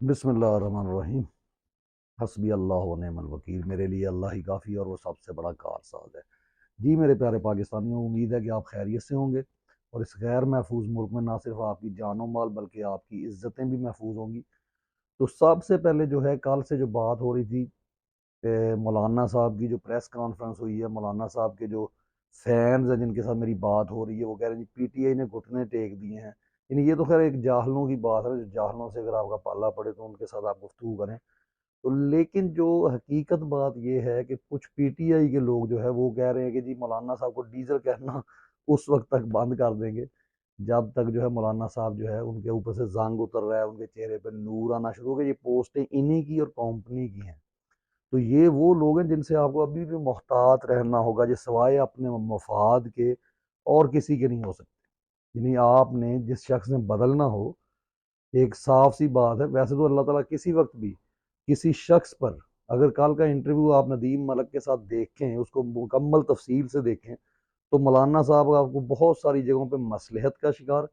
बिस्मिल्लाहिर्रहमानिर्रहीम। हस्बी अल्लाह व निअमल वकील। मेरे लिए अल्लाह ही काफ़ी और वो सबसे बड़ा कारसाज है। जी मेरे प्यारे पाकिस्तानियों, उम्मीद है कि आप खैरियत से होंगे और इस गैर महफूज मुल्क में ना सिर्फ आपकी जानो माल बल्कि आपकी इज्जतें भी महफूज होंगी। तो सबसे पहले जो है, कल से जो बात हो रही थी मौलाना साहब की जो प्रेस कॉन्फ्रेंस हुई है, मौलाना साहब के जो फैंस हैं जिनके साथ मेरी बात हो रही है, वो कह रहे हैं जी पीटीआई ने घुटने टेक दिए हैं। यानी ये तो खैर एक जाहलों की बात है, जो जाहलों से अगर आपका पाला पड़े तो उनके साथ आप गुफ्तगू करें। तो लेकिन जो हकीकत बात ये है कि कुछ पीटीआई के लोग जो है वो कह रहे हैं कि जी मौलाना साहब को डीजल कहना उस वक्त तक बंद कर देंगे जब तक जो है मौलाना साहब जो है उनके ऊपर से जंग उतर रहा है, उनके चेहरे पर नूर आना शुरू हो गया। ये पोस्टें इन्हीं की और कंपनी की हैं। तो ये वो लोग हैं जिनसे आपको अभी भी मुहतात रहना होगा, जो सिवाय अपने मफाद के और किसी के नहीं हो सकते। यानी आपने जिस शख्स ने बदलना हो, एक साफ सी बात है, वैसे तो अल्लाह ताला किसी वक्त भी किसी शख्स पर, अगर कल का इंटरव्यू आप नदीम मलक के साथ देखें, उसको मुकम्मल तफसील से देखें, तो मौलाना साहब आपको बहुत सारी जगहों पे मसलहत का शिकार,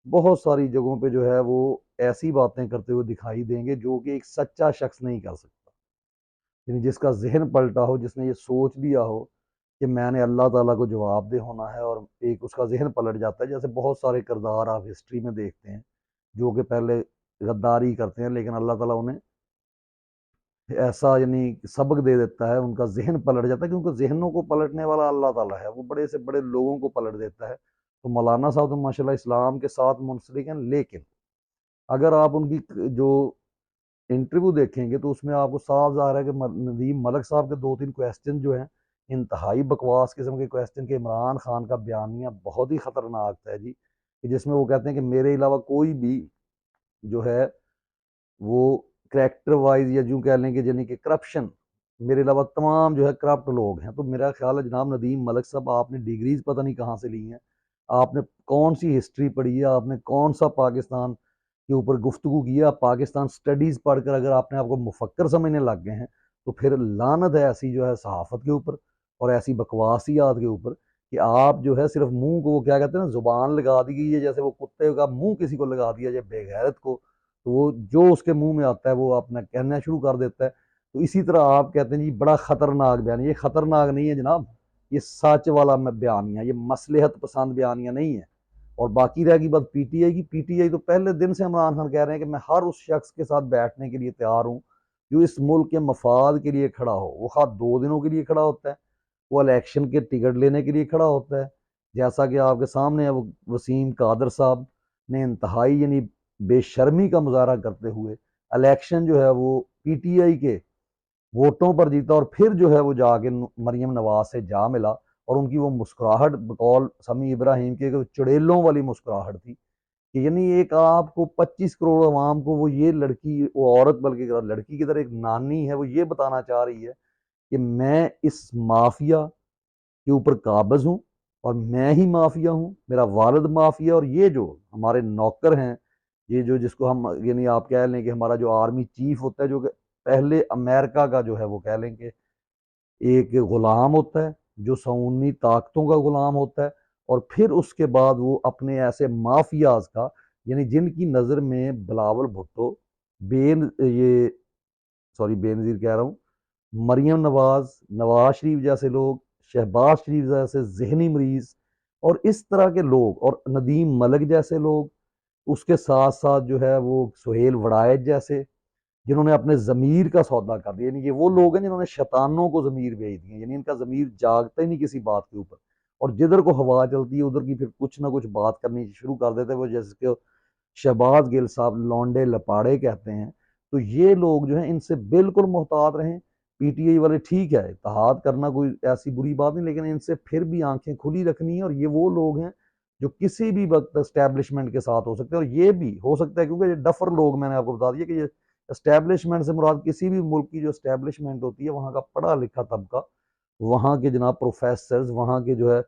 बहुत सारी जगहों पे जो है वो ऐसी बातें करते हुए दिखाई देंगे जो कि एक सच्चा शख्स नहीं कर सकता। यानी जिसका जहन पलटा हो, जिसने ये सोच लिया हो कि मैंने अल्लाह ताला को जवाबदेह होना है, और एक उसका जहन पलट जाता है। जैसे बहुत सारे किरदार आप हिस्ट्री में देखते हैं जो कि पहले गद्दारी करते हैं, लेकिन अल्लाह ताला उन्हें ऐसा यानी सबक दे देता है, उनका जहन पलट जाता है, क्योंकि जहनों को पलटने वाला अल्लाह ताला है। वो बड़े से बड़े लोगों को पलट देता है। तो मौलाना साहब तो माशाल्लाह इस्लाम के साथ मुंसलिक हैं, लेकिन अगर आप उनकी जो इंटरव्यू देखेंगे तो उसमें आपको साफ ज़ाहिर है कि नदीम मलिक साहब के दो तीन क्वेश्चन जो हैं इंतहाई बकवास किस्म के क्वेश्चन के। इमरान खान का बयानिया बहुत ही ख़तरनाक था जी, कि जिसमें वो कहते हैं कि मेरे अलावा कोई भी जो है वो करेक्टर वाइज या यूँ कह लें कि यानी कि करप्शन, मेरे अलावा तमाम जो है करप्ट लोग हैं। तो मेरा ख्याल है जनाब नदीम मलिक साहब, आपने डिग्रीज पता नहीं कहाँ से ली हैं, आपने कौन सी हिस्ट्री पढ़ी है, आपने कौन सा पाकिस्तान के ऊपर गुफ्तगू की है। आप पाकिस्तान स्टडीज़ पढ़कर अगर आपने आपको मुफक्कर समझने लग गए हैं, तो फिर लानत है ऐसी जो है सहाफ़त के ऊपर और ऐसी बकवासियात के ऊपर, कि आप जो है सिर्फ मुंह को, वो क्या कहते हैं ना, जुबान लगा दी गई है, जैसे वो कुत्ते का मुंह किसी को लगा दिया जाए बेगैरत को, तो वो जो उसके मुंह में आता है वो अपना कहना शुरू कर देता है। तो इसी तरह आप कहते हैं जी बड़ा खतरनाक बयान। ये खतरनाक नहीं है जनाब, ये सच वाला बयानिया, ये मसलहत पसंद बयानिया नहीं है। और बाकी रह गई बात पीटीआई की, पीटीआई तो पहले दिन से इमरान खान कह रहे हैं कि मैं हर उस शख्स के साथ बैठने के लिए तैयार हूँ जो इस मुल्क के मफाद के लिए खड़ा हो। वो खा 2 दिनों के लिए खड़ा होता है, वो इलेक्शन के टिकट लेने के लिए खड़ा होता है। जैसा कि आपके सामने है, वो वसीम कादर साहब ने इंतहाई यानी बेशर्मी का मुजाहरा करते हुए इलेक्शन जो है वो पीटीआई के वोटों पर जीता, और फिर जो है वो जाके मरियम नवाज से जा मिला। और उनकी वो मुस्कुराहट बकौल समी इब्राहिम के चुड़ेलों वाली मुस्कुराहट थी, कि यानी एक आपको 25 करोड़ अवाम को वो ये लड़की, वो औरत बल्कि लड़की की तरह एक नानी है, वो ये बताना चाह रही है कि मैं इस माफिया के ऊपर काबिज हूँ और मैं ही माफिया हूँ, मेरा वालिद माफिया, और ये जो हमारे नौकर हैं, ये जो जिसको हम यानी आप कह लें कि हमारा जो आर्मी चीफ होता है, जो कि पहले अमेरिका का जो है वो कह लें कि एक गुलाम होता है, जो सऊनी ताकतों का गुलाम होता है, और फिर उसके बाद वो अपने ऐसे माफियाज का, यानी जिनकी नज़र में बिलावल भुट्टो, बेन ये सॉरी बेनजीर कह रहा हूँ, मरियम नवाज, नवाज शरीफ जैसे लोग, शहबाज शरीफ जैसे जहनी मरीज और इस तरह के लोग, और नदीम मलिक जैसे लोग, उसके साथ साथ जो है वो सुहेल वड़ायत जैसे, जिन्होंने अपने ज़मीर का सौदा कर दिया। यानी ये वो लोग हैं जिन्होंने शैतानों को ज़मीर भेज दिए, यानी इनका ज़मीर जागता ही नहीं किसी बात के ऊपर, और जिधर को हवा चलती है उधर की फिर कुछ ना कुछ बात करनी शुरू कर देते हैं। वो जैसे कि शहबाज गिल साहब लौंडे लपाड़े कहते हैं। तो ये लोग जो हैं इनसे बिल्कुल मोहतात रहें। पीटीआई वाले, ठीक है इत्तेहाद करना कोई ऐसी बुरी बात नहीं, लेकिन इनसे फिर भी आंखें खुली रखनी है। और ये वो लोग हैं जो किसी भी वक्त एस्टेब्लिशमेंट के साथ हो सकते हैं, और ये भी हो सकता है क्योंकि ये डफर लोग, मैंने आपको बता दिया कि ये एस्टेब्लिशमेंट से मुराद किसी भी मुल्क की जो एस्टेब्लिशमेंट होती है, वहाँ का पढ़ा लिखा तबका, वहाँ के जनाब प्रोफेसर, वहाँ के जो है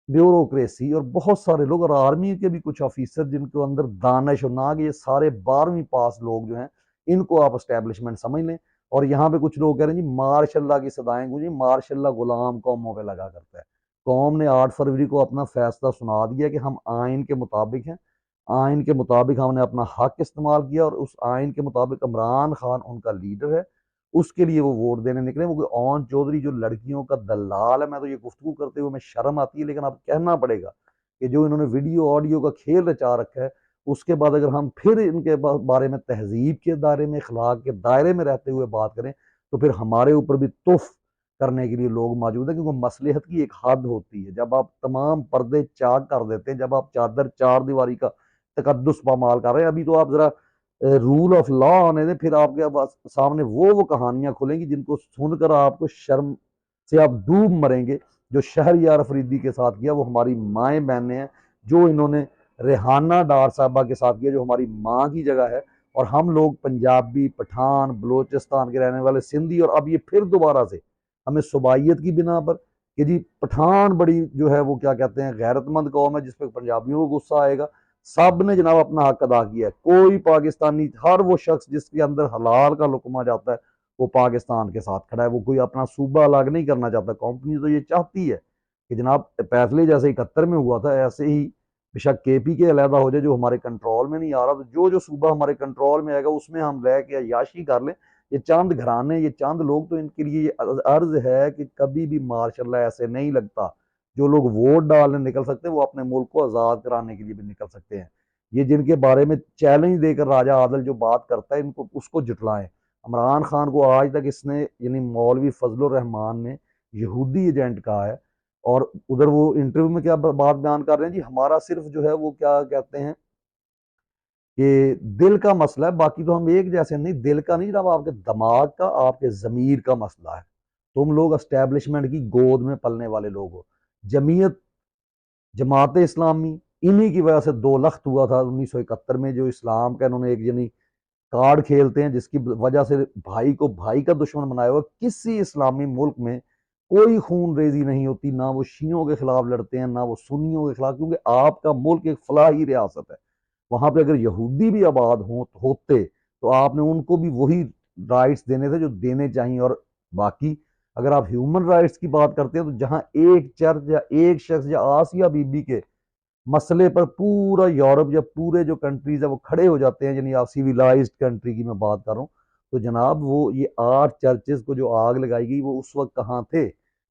ब्यूरोक्रेसी, और बहुत सारे लोग, और आर्मी के भी कुछ ऑफिसर जिनको अंदर दानिश और ना कि ये सारे 12वीं पास लोग जो हैं, इनको आप एस्टेब्लिशमेंट समझ लें। और यहाँ पे कुछ लोग कह रहे हैं जी मार्शल्लाह की सदाएं गूंजी, मार्शल्लाह गुलाम कौमों पे लगा करता है। कौम ने 8 फरवरी को अपना फैसला सुना दिया कि हम आइन के मुताबिक हैं, آئین کے مطابق ہم نے اپنا حق استعمال کیا، اور اس آئین کے مطابق عمران خان ان کا لیڈر ہے، اس کے لیے وہ ووٹ دینے نکلے۔ وہ کوئی اون چودھری جو لڑکیوں کا دلال ہے، میں تو یہ گفتگو کرتے ہوئے میں شرم آتی ہے، لیکن اب کہنا پڑے گا کہ جو انہوں نے ویڈیو آڈیو کا کھیل رچا رکھا ہے، اس کے بعد اگر ہم پھر ان کے بارے میں تہذیب کے دائرے میں، اخلاق کے دائرے میں رہتے ہوئے بات کریں، تو پھر ہمارے اوپر بھی تف کرنے کے لیے لوگ موجود ہیں، کیونکہ مصلحت کی ایک حد ہوتی ہے۔ جب آپ تمام پردے چاک کر دیتے ہیں، جب آپ چادر چار دیواری کا تقدس پامال کر رہے ہیں، ابھی تو آپ ذرا رول آف لا آنے دیں، پھر آپ کے سامنے وہ کہانیاں کھلیں گی جن کو سن کر آپ کو شرم سے آپ ڈوب مریں گے۔ جو شہریار افریدی کے ساتھ کیا وہ ہماری مائیں بہنیں ہیں، جو انہوں نے ریحانہ ڈار صاحبہ کے ساتھ کیا جو ہماری ماں کی جگہ ہے، اور ہم لوگ پنجابی، پٹھان، بلوچستان کے رہنے والے، سندھی، اور اب یہ پھر دوبارہ سے ہمیں صوبائیت کی بنا پر کہ جی پٹھان بڑی جو ہے وہ کیا کہتے ہیں غیرت مند قوم ہے جس پہ پنجابیوں کو غصہ آئے گا، سب نے جناب اپنا حق ادا کیا ہے۔ کوئی پاکستانی، ہر وہ شخص جس کے اندر حلال کا لقمہ جاتا ہے وہ پاکستان کے ساتھ کھڑا ہے، وہ کوئی اپنا صوبہ الگ نہیں کرنا چاہتا۔ کمپنی تو یہ چاہتی ہے کہ جناب فیصلے جیسے 71 میں ہوا تھا ایسے ہی بے شک کے پی کے علیحدہ ہو جائے، جو ہمارے کنٹرول میں نہیں آ رہا، تو جو صوبہ ہمارے کنٹرول میں آئے گا اس میں ہم رہ کے عیاشی کر لیں۔ یہ چند گھرانے، یہ چند لوگ، تو ان کے لیے یہ عرض ہے کہ کبھی بھی ماشاء اللہ ایسے نہیں لگتا۔ جو لوگ ووٹ ڈالنے نکل سکتے ہیں وہ اپنے ملک کو آزاد کرانے کے لیے بھی نکل سکتے ہیں۔ یہ جن کے بارے میں چیلنج دے کر راجہ عادل جو بات کرتا ہے، ان کو اس کو جٹلائیں۔ عمران خان کو آج تک اس نے یعنی مولوی فضل الرحمان نے یہودی ایجنٹ کہا ہے، اور ادھر وہ انٹرویو میں کیا بات بیان کر رہے ہیں، جی ہمارا صرف جو ہے وہ کیا کہتے ہیں کہ دل کا مسئلہ ہے، باقی تو ہم ایک جیسے نہیں۔ دل کا نہیں جناب، آپ کے دماغ کا، آپ کے ضمیر کا مسئلہ ہے۔ تم لوگ اسٹیبلشمنٹ کی گود میں پلنے والے لوگ ہو۔ جمعیت، جماعت اسلامی، انہی کی وجہ سے دو لخت ہوا تھا 1971 میں، جو اسلام کا انہوں نے ایک یعنی کارڈ کھیلتے ہیں جس کی وجہ سے بھائی کو بھائی کا دشمن بنایا ہوا۔ کسی اسلامی ملک میں کوئی خون ریزی نہیں ہوتی، نہ وہ شیعوں کے خلاف لڑتے ہیں نہ وہ سنیوں کے خلاف، کیونکہ آپ کا ملک ایک فلاحی ریاست ہے۔ وہاں پہ اگر یہودی بھی آباد ہوتے تو آپ نے ان کو بھی وہی رائٹس دینے تھے جو دینے چاہیے۔ اور باقی اگر آپ ہیومن رائٹس کی بات کرتے ہیں تو جہاں ایک چرچ یا ایک شخص یا آسیہ بی بی کے مسئلے پر پورا یورپ یا پورے جو کنٹریز ہیں وہ کھڑے ہو جاتے ہیں، یعنی آپ سیویلائزڈ کنٹری کی میں بات کر رہا ہوں، تو جناب وہ یہ 8 چرچز کو جو آگ لگائی گئی وہ اس وقت کہاں تھے؟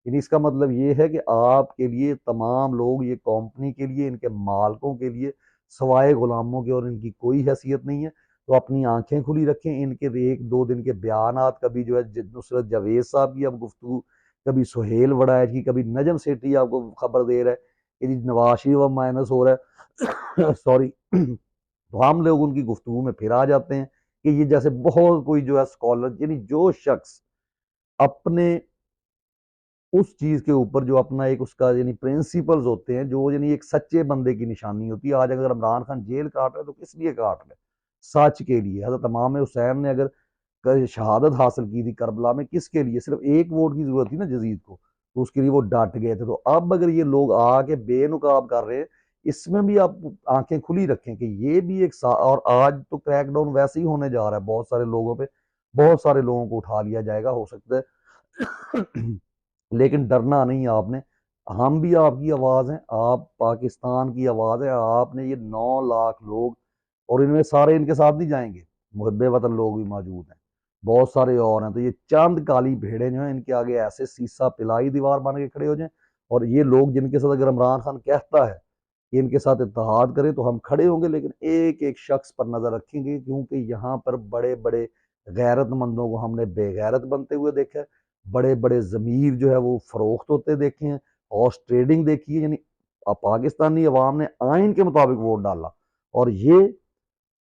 یعنی اس کا مطلب یہ ہے کہ آپ کے لیے تمام لوگ، یہ کمپنی کے لیے، ان کے مالکوں کے لیے سوائے غلاموں کے اور ان کی کوئی حیثیت نہیں ہے۔ تو اپنی آنکھیں کھلی رکھیں۔ ان کے 1-2 دن کے بیانات، کبھی جو ہے نصرت جاوید صاحب کی اب گفتگو، کبھی سہیل وڑائچ کی، کبھی نجم سیٹھی آپ کو خبر دے رہا ہے کہ نواز شریف اب مائنس ہو رہا ہے سوری، تو ہم لوگ ان کی گفتگو میں پھر آ جاتے ہیں کہ یہ جیسے بہت کوئی جو ہے اسکالر، یعنی جو شخص اپنے اس چیز کے اوپر جو اپنا ایک اس کا یعنی پرنسپلز ہوتے ہیں، جو یعنی ایک سچے بندے کی نشانی ہوتی ہے۔ آج اگر عمران خان جیل کاٹ رہے تو کس لیے کاٹ رہے؟ سچ کے لیے۔ حضرت امام حسین نے اگر شہادت حاصل کی تھی کربلا میں، کس کے لیے؟ صرف ایک ووٹ کی ضرورت تھی نا یزید کو، تو اس کے لیے وہ ڈٹ گئے تھے۔ تو اب اگر یہ لوگ آ کے بے نقاب کر رہے ہیں، اس میں بھی آپ آنکھیں کھلی رکھیں کہ یہ بھی ایک اور آج تو کریک ڈاؤن ویسے ہی ہونے جا رہا ہے بہت سارے لوگوں پہ، بہت سارے لوگوں کو اٹھا لیا جائے گا ہو سکتا ہے، لیکن ڈرنا نہیں آپ نے۔ ہم بھی آپ کی آواز ہیں، آپ پاکستان کی آواز ہے۔ آپ نے یہ 9 لاکھ لوگ، اور ان میں سارے ان کے ساتھ نہیں جائیں گے، محب وطن لوگ بھی موجود ہیں، بہت سارے اور ہیں۔ تو یہ چند کالی بھیڑیں جو ہیں ان کے آگے ایسے سیسا پلائی دیوار بن کے کھڑے ہو جائیں، اور یہ لوگ جن کے ساتھ اگر عمران خان کہتا ہے کہ ان کے ساتھ اتحاد کریں تو ہم کھڑے ہوں گے، لیکن ایک ایک شخص پر نظر رکھیں گے، کیونکہ یہاں پر بڑے بڑے غیرت مندوں کو ہم نے بے غیرت بنتے ہوئے دیکھا ہے، بڑے بڑے ضمیر جو ہے وہ فروخت ہوتے دیکھے ہیں، ہارس ٹریڈنگ دیکھی ہے۔ یعنی پاکستانی عوام نے آئین کے مطابق ووٹ ڈالا، اور یہ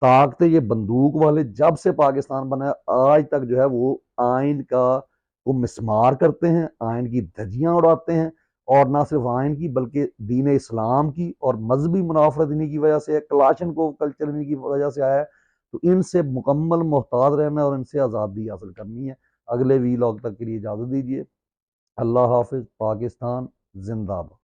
طاقتیں، یہ بندوق والے جب سے پاکستان بنا ہے آج تک جو ہے وہ آئین کا وہ مسمار کرتے ہیں، آئین کی دھجیاں اڑاتے ہیں، اور نہ صرف آئین کی بلکہ دین اسلام کی، اور مذہبی منافرت انہی کی وجہ سے ہے، کلاشن کو کلچر انہی کی وجہ سے آیا ہے۔ تو ان سے مکمل محتاط رہنا ہے اور ان سے آزادی حاصل کرنی ہے۔ اگلے ویلاگ تک کے لیے اجازت دیجیے۔ اللہ حافظ۔ پاکستان زندہ باد۔